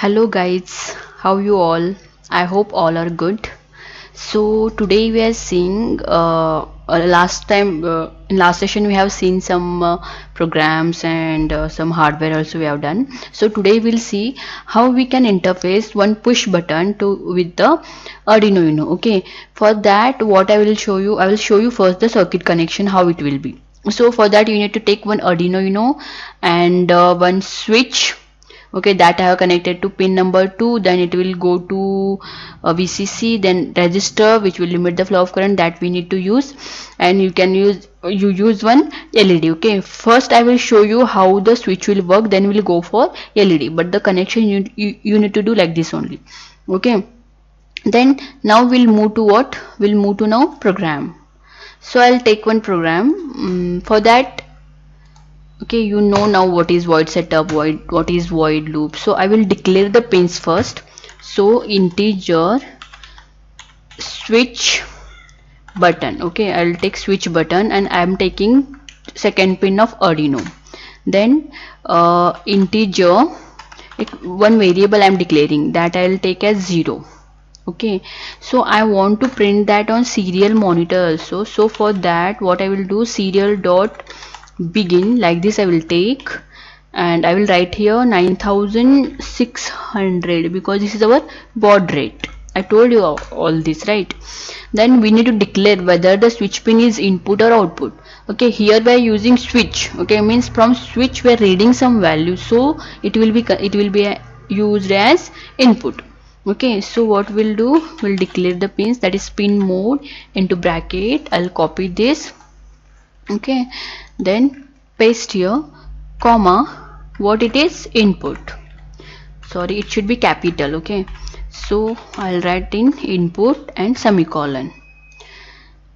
Hello guys, how you all? I hope all are good. So today we are seeing in last session we have seen some programs and some hardware also we have done. So today we'll see how we can interface one push button to with the Arduino Uno. Okay, for that what I will show you first the circuit connection how it will be. So for that you need to take one Arduino Uno and one switch, okay, that I have connected to pin number 2. Then it will go to VCC, then resistor which will limit the flow of current that we need to use, and you use one LED. Okay, first I will show you how the switch will work, then we'll go for LED, but the connection you need to do like this only. Okay, then now we'll move to what? We'll move to now program. So I'll take one program. For that, okay, you know now what is void setup, what is void loop. So I will declare the pins first. So integer switch button. Okay, I'll take switch button and I am taking second pin of Arduino. Then integer, one variable I am declaring, that I'll take as 0. Okay, so I want to print that on serial monitor also. So for that what I will do, serial dot begin, like this I will take, and I will write here 9600 because this is our baud rate. I told you all this, right? Then we need to declare whether the switch pin is input or output. Okay, here we are using switch. Okay, means from switch we are reading some value, so it will be used as input. Okay, so what we'll do, we'll declare the pins, that is pin mode into bracket. I'll copy this. Okay, then paste here, comma, what it is, input. Sorry, it should be capital. Okay, so I'll write in input and semicolon.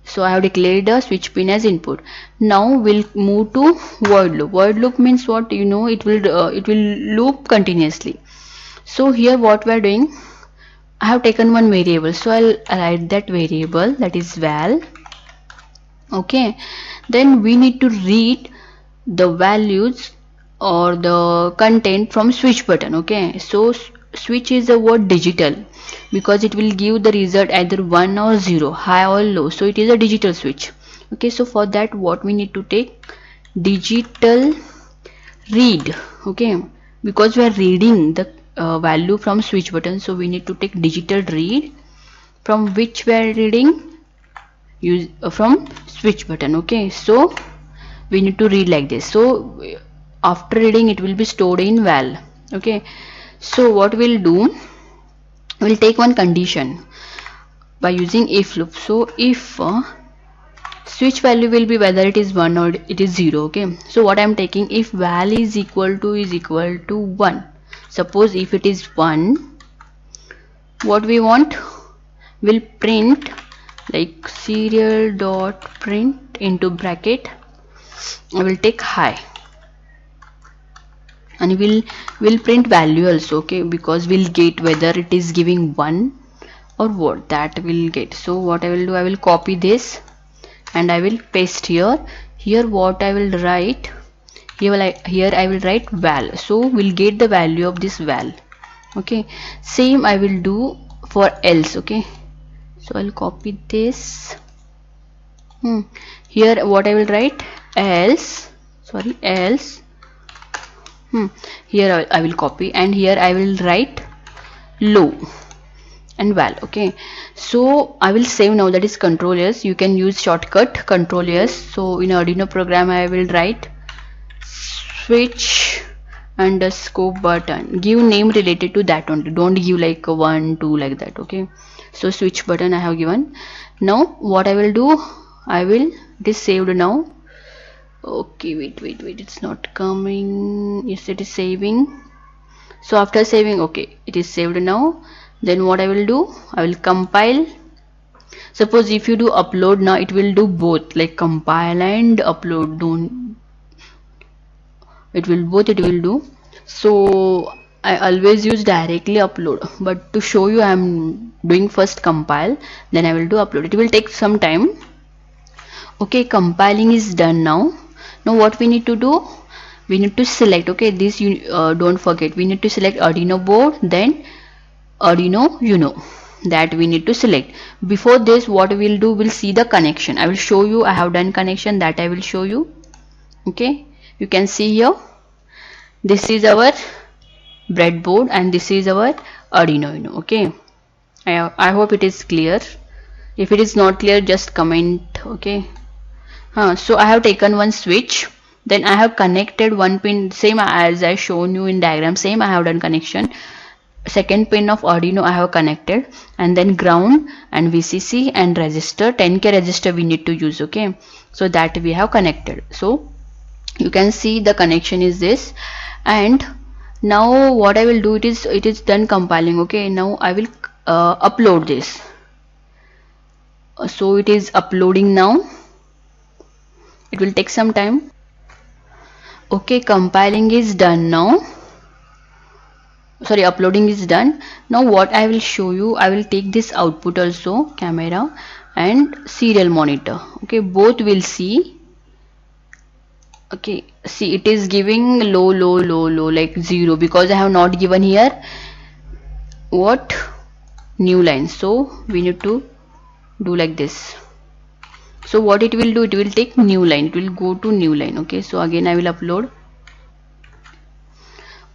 So I have declared the switch pin as input. Now we'll move to void loop. Void loop means what? You know, it will loop continuously. So here what we are doing, I have taken one variable, so I'll write that variable, that is val. Okay, then we need to read the values or the content from switch button. Okay, so switch is the word digital because it will give the result either 1 or 0, high or low, so it is a digital switch. Okay, so for that what we need to take, digital read. Okay, because we are reading the value from switch button, so we need to take digital read, from which we are reading, from switch button. Okay, so we need to read like this. So after reading it will be stored in val. Okay, so what we'll do, we'll take one condition by using if loop. So if switch value will be whether it is 1 or it is 0. Okay, so what I'm taking, if val is equal to 1, suppose if it is 1, what we want, will print like serial dot print into bracket, I will take high, and will print value also. Okay, because we'll get whether it is giving 1 or what, that will get. So what I will do, I will copy this and I will paste here. Here what I will write, here I will write val, so we'll get the value of this val. Okay, same I will do for else. Okay, so I'll copy this. Here what I will write, else, sorry, else. Here I will copy, and here I will write low and val. Okay, so I will save now, that is Control S. You can use shortcut Control S. So in Arduino program I will write switch underscore button, give name related to that only, don't give like 1 2 like that. Okay, so switch button I have given. Now what I will do, it is saved now. Okay, wait, it's not coming. Yes, it is saving. So after saving, okay, it is saved now. Then what I will do, I will compile. Suppose if you do upload, now it will do both, like compile and upload, it will do. So I always use directly upload, but to show you I am doing first compile, then I will do upload. It will take some time. Okay, compiling is done now. Now what we need to do, we need to select, okay, this you don't forget, we need to select Arduino board, then Arduino Uno, that we need to select. Before this, what we'll do, we'll see the connection. I will show you, I have done connection, that I will show you. Okay, you can see here, this is our breadboard and this is our Arduino Uno. Okay, I hope it is clear. If it is not clear, just comment. Okay, so I have taken one switch, then I have connected one pin, same as I shown you in diagram, same I have done connection. Second pin of Arduino I have connected, and then ground and VCC and resistor, 10k resistor we need to use. Okay, so that we have connected. So you can see the connection is this. And now what I will do, it is done compiling. Okay, now I will upload this. So it is uploading now, it will take some time. Okay, compiling is done now, sorry, uploading is done. Now what I will show you, I will take this output also, camera and serial monitor. Okay, both will see. Okay, see, it is giving low like 0, because I have not given here what new line. So we need to do like this. So what it will do, it will take new line, it will go to new line. Okay, so again I will upload.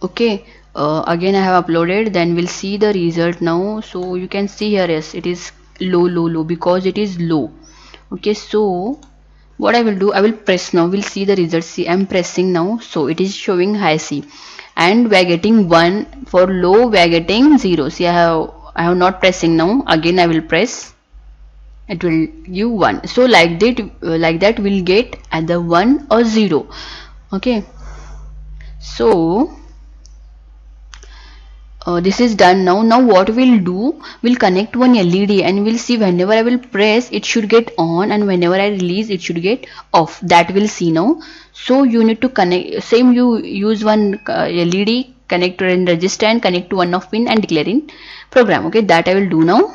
Okay, again I have uploaded, then we'll see the result now. So you can see here, yes, it is low because it is low. Okay, so what I will do, I will press now, we'll see the result. See, I'm pressing now, so it is showing high C, and we are getting 1. For low we are getting 0. See, I have not pressing now, again I will press, it will give 1. So like that we'll get either 1 or 0. Okay, so this is done now. Now what we'll do, we'll connect one LED and we'll see, whenever I will press it should get on, and whenever I release it should get off. That we'll see now. So you need to connect, same you use one LED, connect to a resistor and connect to one of pin and declare in program. Okay, that I will do now.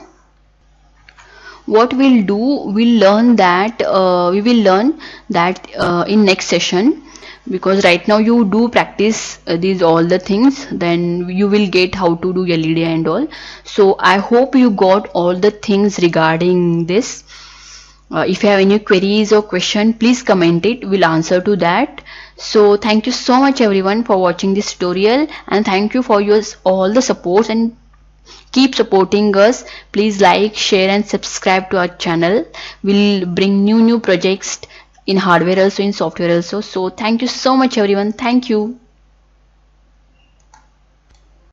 What we'll do, we'll learn that we will learn that in next session, because right now you do practice these all the things, then you will get how to do LED and all. So I hope you got all the things regarding this. If you have any queries or question, please comment it, we'll answer to that. So thank you so much everyone for watching this tutorial, and thank you for your all the supports, and keep supporting us. Please like, share and subscribe to our channel. We'll bring new projects in hardware also, in software also. So thank you so much everyone. Thank you.